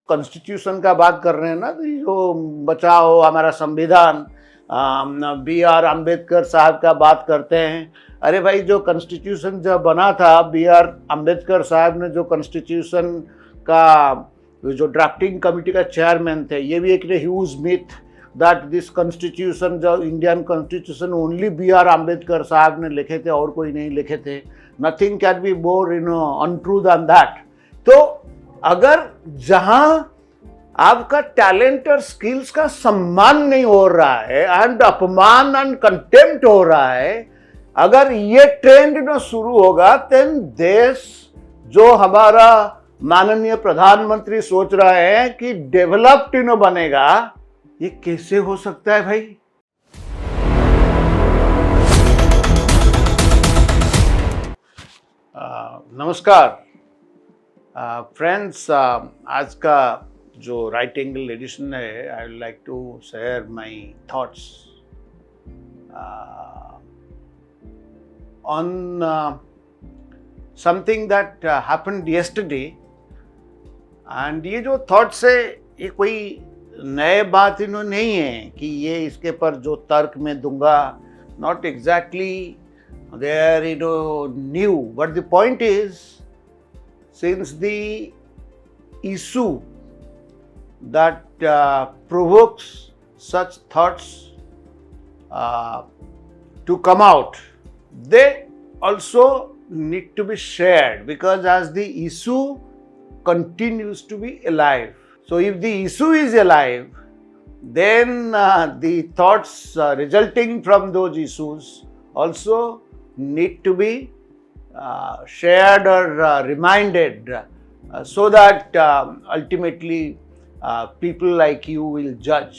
Constitution का बात कर रहे हैं ना, जो बचाओ हमारा संविधान, बी आर अम्बेडकर साहब का बात करते हैं। अरे भाई, जो कॉन्स्टिट्यूशन जब बना था, बी आर अम्बेडकर साहब ने जो कॉन्स्टिट्यूशन का जो ड्राफ्टिंग कमेटी का चेयरमैन थे, ये भी एक huge myth that this constitution, जो Indian constitution only B R Ambedkar sahab ने लिखे थे और कोई नहीं लिखे थे। Nothing can be more untrue than that. तो अगर जहां आपका टैलेंट और स्किल्स का सम्मान नहीं हो रहा है एंड अपमान एंड कंटेम्प्ट हो रहा है, अगर ये ट्रेंड न शुरू होगा, देन देश जो हमारा माननीय प्रधानमंत्री सोच रहे हैं कि डेवलप्ड बनेगा, ये कैसे हो सकता है भाई? नमस्कार फ्रेंड्स, आज का जो राइट एंगल एडिशन है, I would like to share my thoughts on something that happened yesterday. And ये जो थॉट्स है, ये कोई नए बात नहीं है कि ये इसके पर जो तर्क मैं दूंगा, not exactly their new, but the point is, since the issue that provokes such thoughts to come out, they also need to be shared, because as the issue continues to be alive. So if the issue is alive, then the thoughts resulting from those issues also need to be shared or reminded, so that ultimately people like you will judge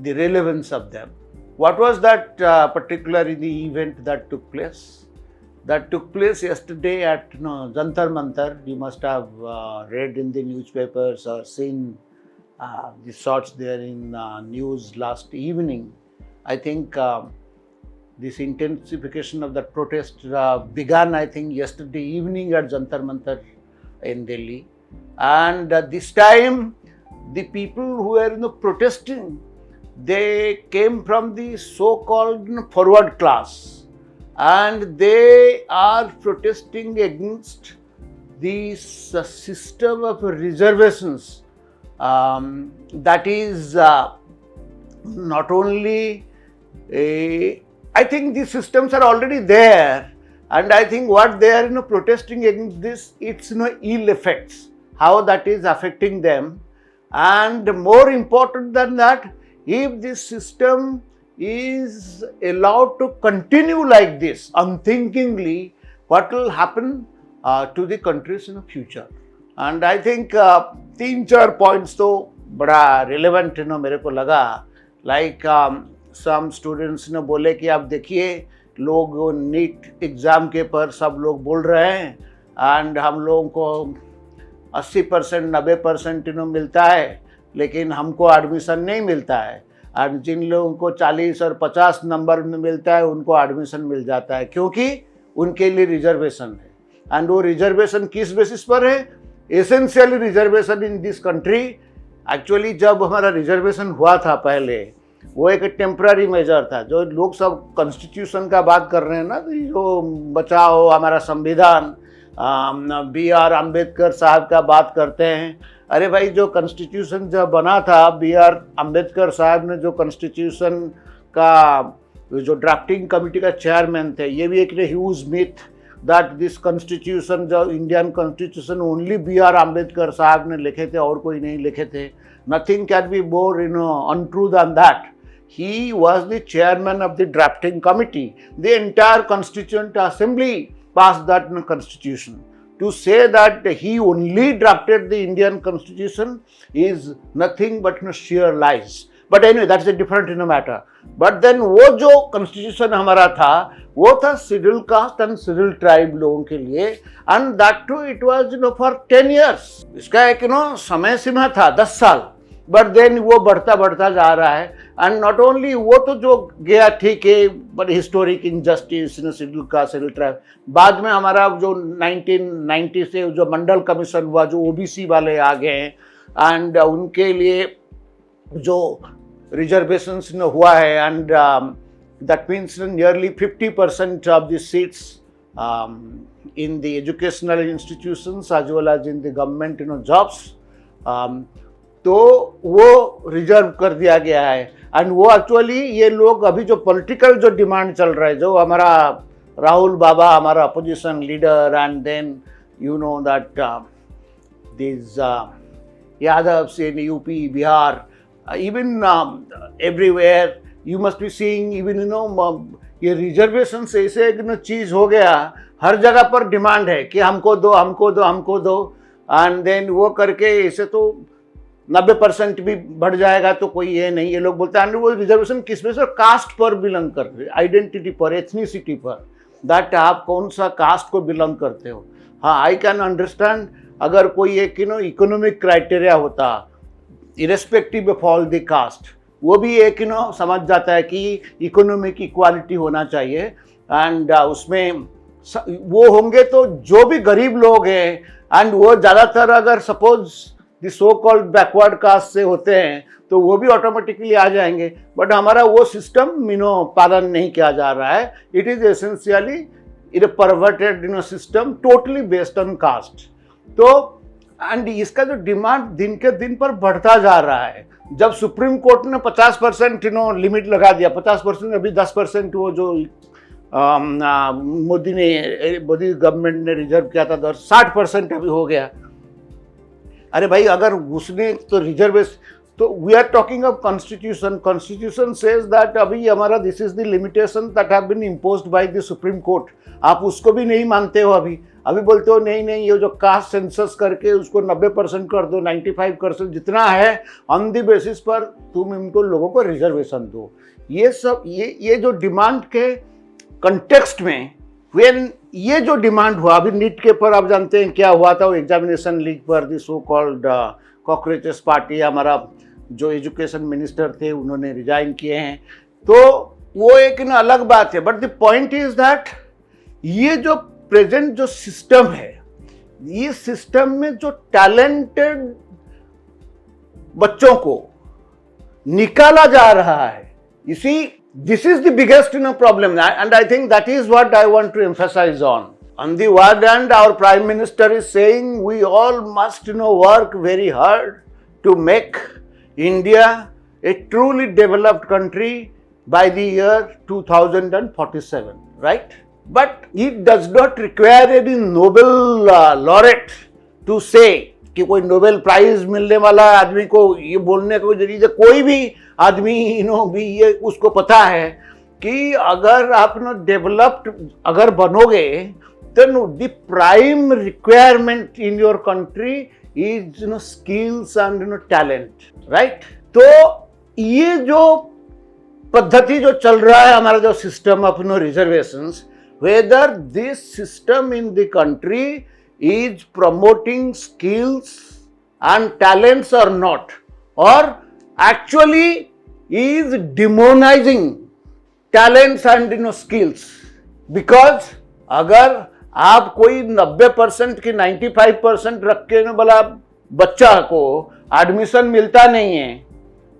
the relevance of them. What was that particular event that took place? That took place yesterday at Jantar Mantar. You must have read in the newspapers or seen the shots there in news last evening. I think this intensification of that protest began, I think, yesterday evening at Jantar Mantar in Delhi. And this time, the people who were protesting, they came from the so-called forward class, and they are protesting against this system of reservations that is not only I think these systems are already there, and I think what they are protesting against this, it's ill effects, how that is affecting them. And more important than that, if this system is allowed to continue like this unthinkingly, what will happen to the countries in the future? And I think 3-4 points तो बड़ा relevant मेरे को लगा. Like some students ने बोले कि आप देखिए, लोग नीट एग्ज़ाम के पर सब लोग बोल रहे हैं, एंड हम लोगों को 80% 90% मिलता है, लेकिन हमको एडमिशन नहीं मिलता है। और जिन लोगों को 40 और 50 नंबर में मिलता है, उनको एडमिशन मिल जाता है, क्योंकि उनके लिए रिजर्वेशन है। एंड वो रिजर्वेशन किस बेसिस पर है? Essentially reservation in this country, actually जब हमारा रिजर्वेशन हुआ था पहले, वो एक टेम्पररी मेजर था। जो लोग सब कॉन्स्टिट्यूशन का बात कर रहे हैं ना, जो बचाओ हमारा संविधान, बी आर अम्बेडकर साहब का बात करते हैं। अरे भाई, जो कॉन्स्टिट्यूशन जब बना था, बी आर अम्बेडकर साहब ने जो कॉन्स्टिट्यूशन का जो ड्राफ्टिंग कमेटी का चेयरमैन थे, ये भी एक huge myth that this constitution, जो Indian constitution only B R Ambedkar sahab ने लिखे थे और कोई नहीं लिखे थे। Nothing can be more untrue than that. He was the chairman of the drafting committee. The entire constituent assembly passed that constitution. To say that he only drafted the Indian constitution is nothing but sheer lies. But anyway, that's a different matter. But then वो जो constitution हमारा था, वो था scheduled caste and scheduled tribe लोगों के लिए, and that too it was for 10 years. इसका एक समय सीमा था 10 साल। बट देन वो बढ़ता बढ़ता जा रहा है। एंड नॉट ओनली वो तो जो गया ठीक है, but historic injustice, schedule caste, schedule tribe, बाद में हमारा जो 1990 से जो मंडल कमीशन हुआ, जो ओबीसी वाले आ गए हैं, एंड उनके लिए जो रिजर्वेशंस हुआ है, and that means nearly 50% of the seats in the educational institutions as well as in the government jobs, तो वो रिजर्व कर दिया गया है। एंड वो एक्चुअली ये लोग अभी जो पॉलिटिकल जो डिमांड चल रहा है, जो हमारा राहुल बाबा हमारा opposition leader, and then you know that this Yadavs in UP, Bihar, even everywhere you must be seeing, even you know ये रिजर्वेशन से ऐसे एक चीज़ हो गया, हर जगह पर डिमांड है कि हमको दो, हमको दो, हमको दो, एंड देन वो करके ऐसे तो 90% भी बढ़ जाएगा तो कोई ये नहीं। ये लोग बोलते हैं वो रिजर्वेशन किस में से, कास्ट पर बिलोंग करते हैं, आइडेंटिटी पर, एथनिसिटी पर, दैट आप कौन सा कास्ट को बिलोंग करते हो। हाँ, आई कैन अंडरस्टैंड अगर कोई एक इकोनॉमिक क्राइटेरिया होता irrespective of all the caste, वो भी एक समझ जाता है कि इकोनॉमिक इक्वालिटी होना चाहिए, एंड उसमें वो होंगे तो जो भी गरीब लोग हैं, एंड वो ज़्यादातर अगर suppose the so called backward caste से होते हैं तो वो भी ऑटोमेटिकली आ जाएंगे। बट हमारा वो सिस्टम पालन नहीं किया जा रहा है। It is essentially a perverted system totally based on caste. तो एंड इसका जो डिमांड दिन के दिन पर बढ़ता जा रहा है। जब सुप्रीम कोर्ट ने 50% लिमिट लगा दिया, 50%, अभी 10% वो जो मोदी गवर्नमेंट ने रिजर्व किया था, 60% अभी हो गया। अरे भाई, अगर उसने तो रिजर्वेशन, तो we are talking of constitution says that अभी हमारा this is the limitation that have been imposed by the Supreme Court. आप उसको भी नहीं मानते हो। अभी बोलते हो नहीं नहीं, ये जो कास्ट सेंसस करके उसको 90% कर दो, 95% जितना है, ऑन द बेसिस पर तुम इनको लोगों को रिजर्वेशन दो। ये सब ये जो डिमांड के कंटेक्स्ट में, व्हेन ये जो डिमांड हुआ अभी नीट के पर, आप जानते हैं क्या हुआ था, वो एग्जामिनेशन लीक पर दी सो कॉल्ड कॉकरोचेस पार्टी, हमारा जो एजुकेशन मिनिस्टर थे उन्होंने रिजाइन किए हैं। तो वो एक अलग बात है। But the point is that ये जो प्रेजेंट जो सिस्टम है, ये सिस्टम में जो टैलेंटेड बच्चों को निकाला जा रहा है, इसी this is the biggest problem, and I think that is what I want to emphasize on. On the one hand, our Prime Minister is saying we all must work very hard to make India a truly developed country by the year 2047, right? But it does not require any Nobel laureate to say कि कोई Nobel prize मिलने वाला आदमी को ये बोलने को जरिए, कोई भी आदमी भी ये उसको पता है कि अगर आप डेवलप्ड अगर बनोगे, then the prime requirement in your country is skills and talent, right? तो ये जो पद्धति जो चल रहा है हमारा जो system of reservations, whether this system in the country is promoting skills and talents or not, or actually is demonizing talents and skills, because अगर आप कोई 90% की 95% रख के बोला बच्चा को एडमिशन मिलता नहीं है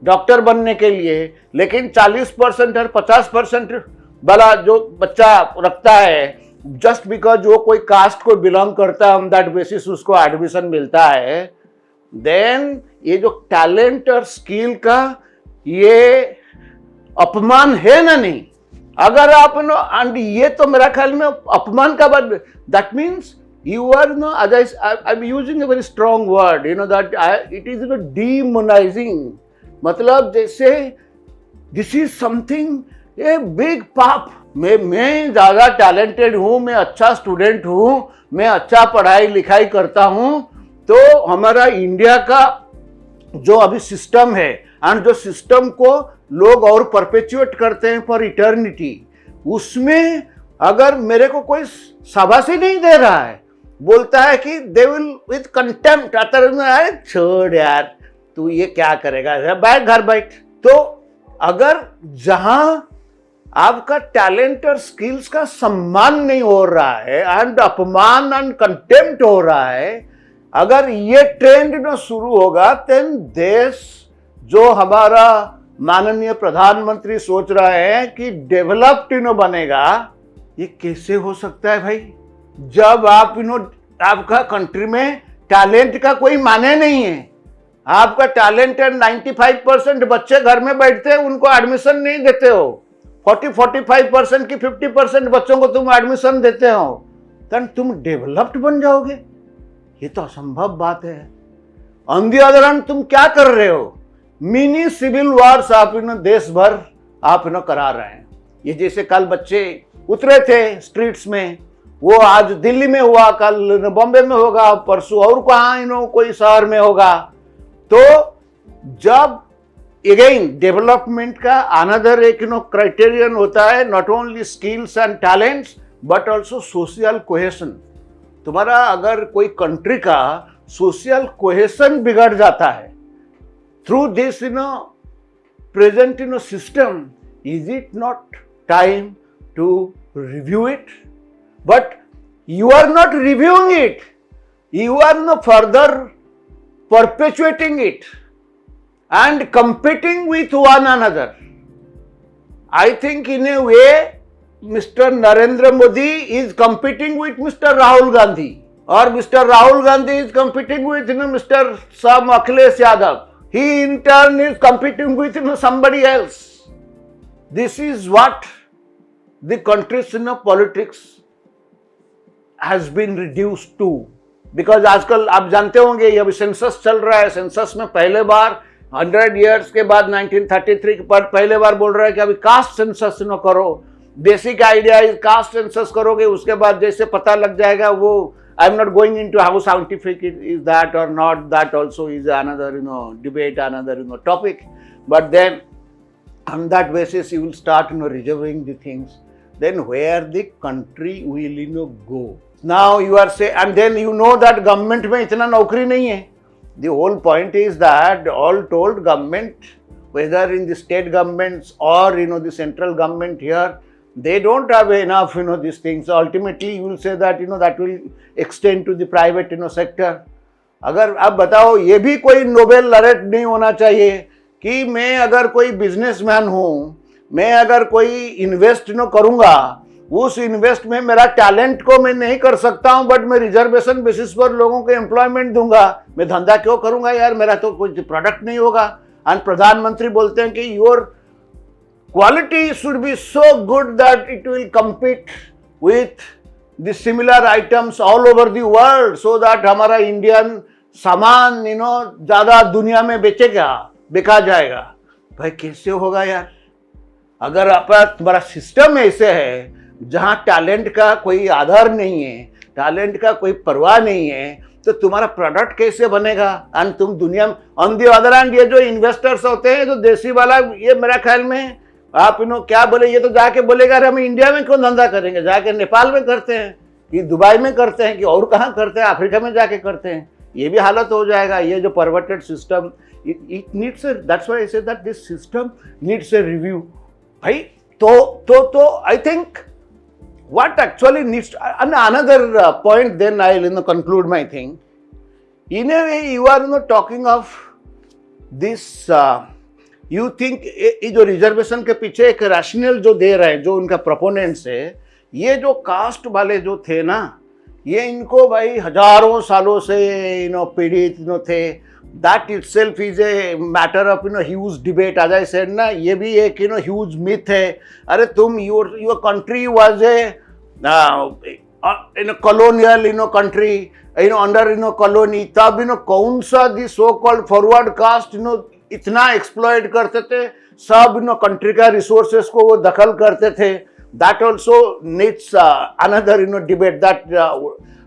डॉक्टर बनने के लिए, लेकिन 40% और 50% वाला जो बच्चा रखता है, जस्ट बिकॉज वो कोई कास्ट को बिलोंग करता है, ऑन दैट बेसिस उसको एडमिशन मिलता है, देन ये जो टैलेंट और स्किल का ये अपमान है ना नहीं? अगर आप एंड ये तो मेरा ख्याल में अपमान का बात, that means you are I am using a very strong word, that it is demonising, मतलब जैसे this is something a big paap. मैं ज्यादा टैलेंटेड हूं, मैं अच्छा स्टूडेंट हूं, मैं अच्छा पढ़ाई लिखाई करता हूं, तो हमारा इंडिया का जो अभी सिस्टम है, एंड जो सिस्टम को लोग और परपेचुएट करते हैं फॉर इटर्निटी, उसमें अगर मेरे को कोई शाबाशी नहीं दे रहा है, बोलता है कि दे विल विद कंटेम्प्ट, छोड़ यार, तू ये क्या करेगा, बैठ घर बैठ। तो अगर जहां आपका टैलेंट और स्किल्स का सम्मान नहीं हो रहा है एंड अपमान एंड कंटेम्प्ट हो रहा है, अगर ये ट्रेंड न शुरू होगा, देन देश जो हमारा माननीय प्रधानमंत्री सोच रहा है कि डेवलप्ड बनेगा, ये कैसे हो सकता है भाई? जब आप आपका कंट्री में टैलेंट का कोई माने नहीं है, आपका टैलेंट है 95% बच्चे घर में बैठते हैं, उनको एडमिशन नहीं देते हो, 40-45% की 50% बच्चों को तुम एडमिशन देते हो, तो तुम डेवलप्ड बन जाओगे? ये तो असंभव बात है। ऑन द अदर हैंड तुम क्या कर रहे हो? मिनी सिविल वॉर्स आप देश भर आप करा रहे हैं। ये जैसे कल बच्चे उतरे थे स्ट्रीट्स में, वो आज दिल्ली में हुआ, कल बॉम्बे में होगा, परसों और कहाँ कोई शहर में होगा। तो जब अगेन डेवलपमेंट का अनदर एक क्राइटेरियन होता है, not only skills and talents but also social cohesion. तुम्हारा अगर कोई कंट्री का सोशल कोहेशन बिगड़ जाता है through this present system, is it not time to review it? But you are not reviewing it, you are no further perpetuating it and competing with one another. I think in a way Mr. Narendra Modi is competing with Mr. Rahul Gandhi, or Mr. Rahul Gandhi is competing with Mr. Sam Akhilesh Yadav. He in turn is competing with somebody else. This is what the country's politics has been reduced to, because आजकल आप जानते होंगे ये अभी census चल रहा है। Census में पहले बार 100 इयर्स के बाद 1933 के बाद पहले बार बोल रहा है कि अभी कास्ट सेंसस न करो। Basic idea is caste census करोगे, उसके बाद जैसे पता लग जाएगा वो, I am not going into how scientific is that और not, that also is another debate, another topic, but then on that basis you will start reserving the things, then where the country will go. Now you are saying, and then that government में इतना नौकरी नहीं है. The whole point is that all told government, whether in the state governments or the central government here, they don't have enough these things. So ultimately you will say that that will extend to the private sector. अगर आप बताओ, ये भी कोई Nobel laureate नहीं होना चाहिए कि मैं अगर कोई बिजनेसमैन हूँ, मैं अगर कोई इन्वेस्ट करूँगा, उस इन्वेस्ट में मेरा टैलेंट को मैं नहीं कर सकता हूँ, बट मैं रिजर्वेशन बेसिस पर लोगों को एम्प्लॉयमेंट दूंगा, मैं धंधा क्यों करूँगा यार, मेरा तो कोई प्रोडक्ट नहीं होगा। एंड प्रधानमंत्री बोलते हैं कि your quality should be so good that it will compete with the similar items all over the world, so that हमारा इंडियन सामान ज़्यादा दुनिया में बेचा जाएगा। भाई कैसे होगा यार? अगर तुम्हारा सिस्टम ऐसे है जहां टैलेंट का कोई आधार नहीं है, टैलेंट का कोई परवाह नहीं है, तो तुम्हारा प्रोडक्ट कैसे बनेगा? एंड तुम दुनिया में ऑन द अदर हैंड, ये जो इन्वेस्टर्स होते हैं, जो देसी वाला, ये मेरा ख्याल में आप क्या बोले, ये तो जाके बोलेगा अरे हम इंडिया में क्यों धंधा करेंगे, जाके नेपाल में करते हैं कि दुबई में करते हैं कि और कहाँ करते हैं, अफ्रीका में जाके करते हैं। ये भी हालत हो जाएगा। ये जो perverted system, it needs a, that's why I say that this system needs a review. भाई तो I think what actually needs, and another point, then I will conclude my thing. In a way you are talking of this, you think ये जो reservation के पीछे एक rational जो दे रहे हैं, जो उनका प्रोपोनेंट्स है, ये जो कास्ट वाले जो थे ना, ये इनको भाई हजारों सालों से पीड़ित थे। That itself is a matter of huge debate. As I said ना, ये भी एक huge myth है। अरे तुम your country was a colonial country, under colony, तब कौन सा the so called forward caste इतना exploit करते थे, सब country का resources को वो दखल करते थे। That also needs another debate that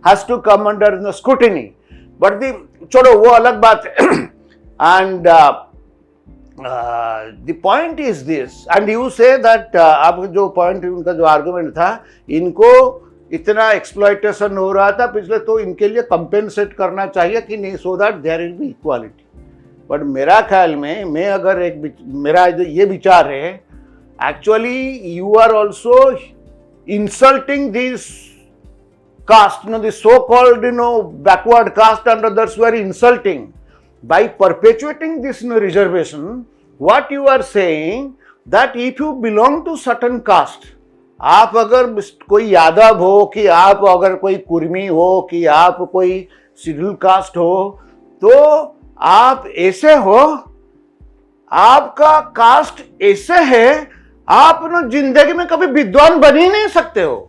has to come under scrutiny. But छोड़ो, वो अलग बात है। And the point is this, and you say that आप जो point उनका जो argument था, इनको इतना exploitation हो रहा था पिछले, तो इनके लिए compensate करना चाहिए कि नहीं, so that there will be equality. But मेरा ख्याल में मेरा ये विचार है, actually you are also insulting this caste, the so-called, backward caste and others were insulting. By perpetuating this, reservation, what you are saying that if you belong to certain caste, आप अगर कोई यादव हो, कि आप अगर कोई कुर्मी हो, कि आप कोई शेड्यूल कास्ट हो, तो आप ऐसे हो, आपका कास्ट ऐसे है, आप जिंदगी में कभी विद्वान बन ही नहीं सकते हो।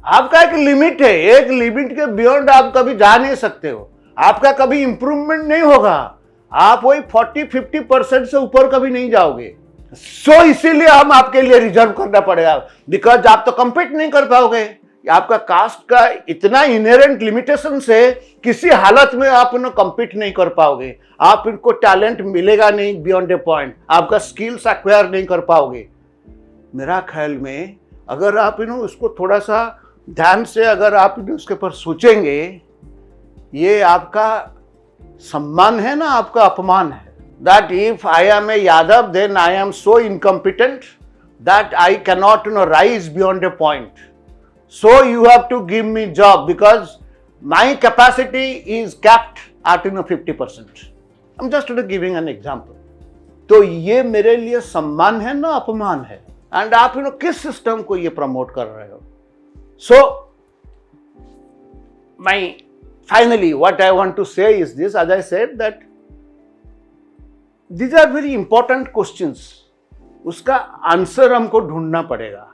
आपका एक लिमिट है, एक लिमिट के बियॉन्ड आप कभी जा नहीं सकते हो, आपका कभी इंप्रूवमेंट नहीं होगा, आप वही 40-50% से ऊपर कभी नहीं जाओगे। सो इसीलिए हम आपके लिए रिजर्व करना पड़ेगा, बिकॉज आप तो कंपीट नहीं कर पाओगे। आपका कास्ट का इतना इनहेरेंट लिमिटेशन से किसी हालत में आप कंपीट नहीं कर पाओगे, आप इनको टैलेंट मिलेगा नहीं बियॉन्ड ए पॉइंट, आपका स्किल्स एक्वायर नहीं कर पाओगे। मेरा ख्याल में अगर आप उसको थोड़ा सा ध्यान से अगर आप उसके ऊपर सोचेंगे, ये आपका सम्मान है ना, आपका अपमान है। That if I am a Yadav then I am so incompetent that I can not rise beyond a point, so you have to give me job because my capacity is capped at 50%। I am just giving an example. तो ये मेरे लिए सम्मान है ना अपमान है? And आप किस सिस्टम को ये प्रमोट कर रहे हो? So, finally, what I want to say is this, as I said, that these are very important questions. उसका आंसर हमको ढूंढना पड़ेगा,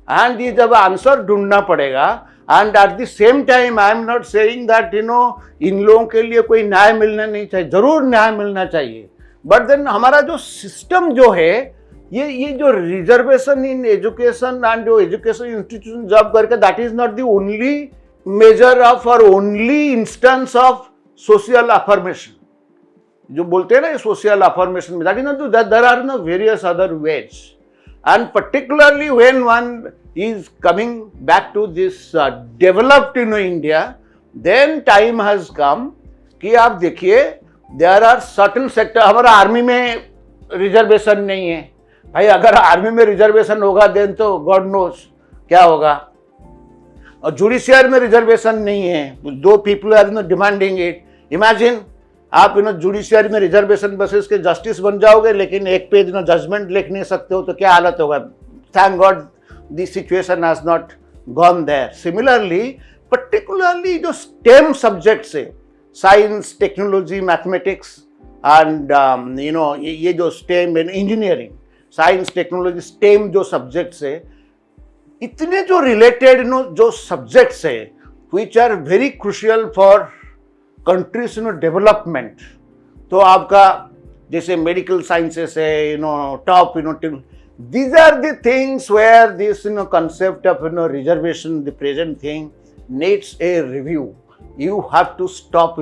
एंड ये जब आंसर ढूंढना पड़ेगा, and at the same time I am not saying that in लोगों के लिए कोई न्याय मिलना नहीं चाहिए, जरूर न्याय मिलना चाहिए, बट देन हमारा जो सिस्टम जो है, ये जो रिजर्वेशन इन एजुकेशन एंड जो एजुकेशन इंस्टीट्यूशन जॉब करके, that is not the only major of और only instance of social affirmation. जो बोलते हैं ना सोशल अफर्मेशन में, that is not, there are no various other ways, and particularly when one is coming back to this developed India, then time has come कि आप देखिए there are certain sector. हमारा army में reservation नहीं है भाई, अगर आर्मी में रिजर्वेशन होगा देन तो गॉड नोस क्या होगा। और जुडिशियर में रिजर्वेशन नहीं है, though people are demanding it. Imagine आप जुडिशियर में रिजर्वेशन बेसिस के जस्टिस बन जाओगे, लेकिन एक पेज जजमेंट लिख नहीं सकते हो, तो क्या हालत होगा। Thank God this situation has not gone there. Similarly particularly जो स्टेम सब्जेक्ट्स है, साइंस, टेक्नोलॉजी, मैथमेटिक्स एंड ये जो STEM engineering, science, technology, STEM जो सब्जेक्ट्स है, इतने जो रिलेटेड जो सब्जेक्ट्स है which are very crucial for country's development. तो आपका जैसे मेडिकल साइंसेस है, top, these are the things where this concept of reservation, the present thing needs a review. You have to stop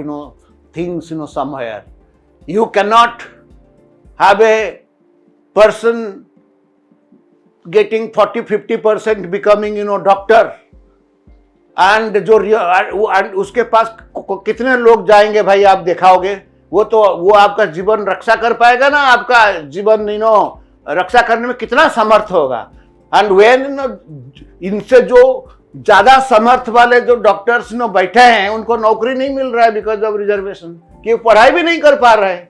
things somewhere. You cannot have a person getting 40-50% becoming doctor, and and उसके पास कितने लोग जाएंगे भाई, आप दिखाओगे वो आपका जीवन रक्षा कर पाएगा ना, आपका जीवन रक्षा करने में कितना समर्थ होगा। एंड वेन इनसे जो ज्यादा समर्थ वाले जो डॉक्टर्स बैठे हैं उनको नौकरी नहीं मिल रहा है बिकॉज ऑफ रिजर्वेशन, कि पढ़ाई भी नहीं कर पा रहे हैं।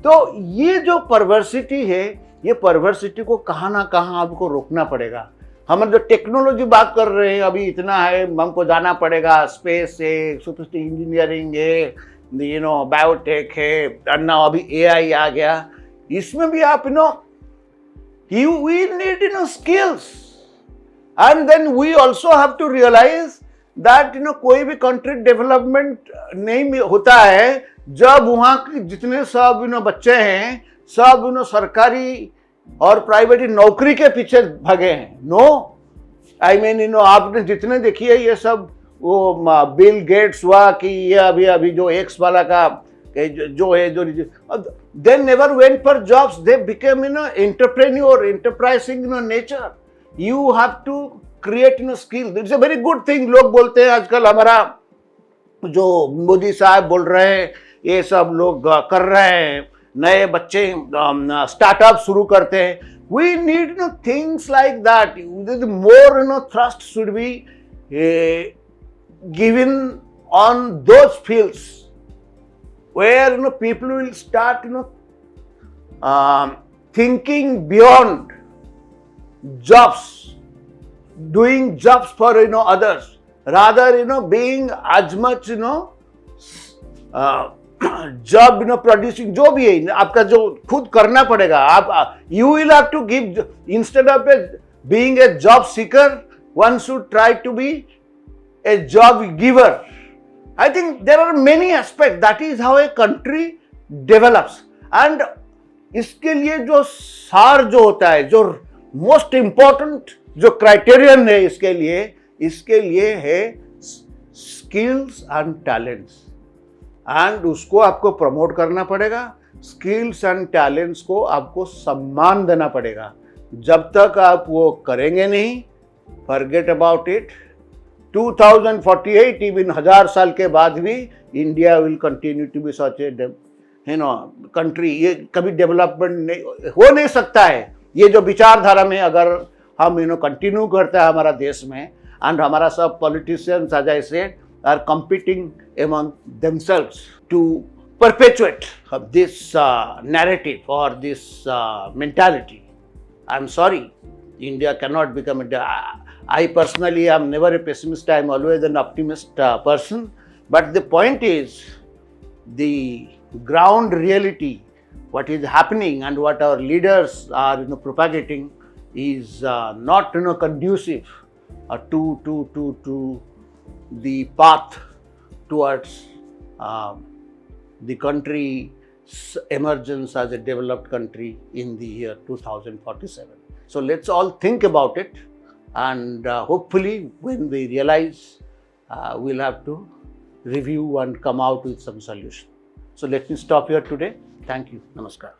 तो ये जो परवर्सिटी है, ये परवर्सिटी को कहाँ ना कहाँ आपको रोकना पड़ेगा। हम जो टेक्नोलॉजी बात कर रहे हैं अभी इतना है, हमको जाना पड़ेगा स्पेस है, इंजीनियरिंग है, बायोटेक है, अभी AI आ गया, इसमें भी आप we need skills, and then we also have to realize that कोई भी कंट्री डेवलपमेंट नहीं होता है जब वहाँ के जितने सब बच्चे हैं सब सरकारी और प्राइवेट नौकरी के पीछे भागे हैं। नो, आई मीन आपने जितने देखिए ये सब वो बिल गेट्स हुआ कि ये अभी जो एक्स वाला का जो है, जो they never went for jobs, they became entrepreneur, enterprising nature. You have to create skill. It's a very good thing. लोग बोलते हैं आजकल, हमारा जो मोदी साहब बोल रहे हैं ये सब लोग कर रहे हैं, नए बच्चे स्टार्टअप शुरू करते हैं. We need things like that. More thrust should be given on those fields where people will start thinking beyond jobs, doing jobs for others, rather being as much job producing जो भी है आपका जो खुद करना पड़ेगा. आप you will have to give instead of being a job seeker one should try to be a job giver. I think there are many aspect. That is how a country develops. And इसके लिए जो सार जो होता है, जो most important जो criterion है इसके लिए है स्किल्स एंड टैलेंट्स. एंड उसको आपको प्रमोट करना पड़ेगा. स्किल्स एंड टैलेंट्स को आपको सम्मान देना पड़ेगा. जब तक आप वो करेंगे नहीं, फॉरगेट अबाउट इट. 2048 इवन 1000 साल के बाद भी India will continue to be such a country. ये कभी डेवलपमेंट हो नहीं सकता है. ये जो विचारधारा में अगर हम कंटिन्यू करते हैं हमारा देश में, एंड हमारा सब politicians as I said are competing among themselves to perpetuate this narrative or this mentality. I'm sorry, India cannot become I personally am never a pessimist. I am always an optimist person. But the point is, the ground reality, what is happening and what our leaders are propagating is not conducive to the path towards the country's emergence as a developed country in the year 2047. So let's all think about it, and hopefully when we realize, we'll have to review and come out with some solution. So let me stop here today. Thank you. Namaskar.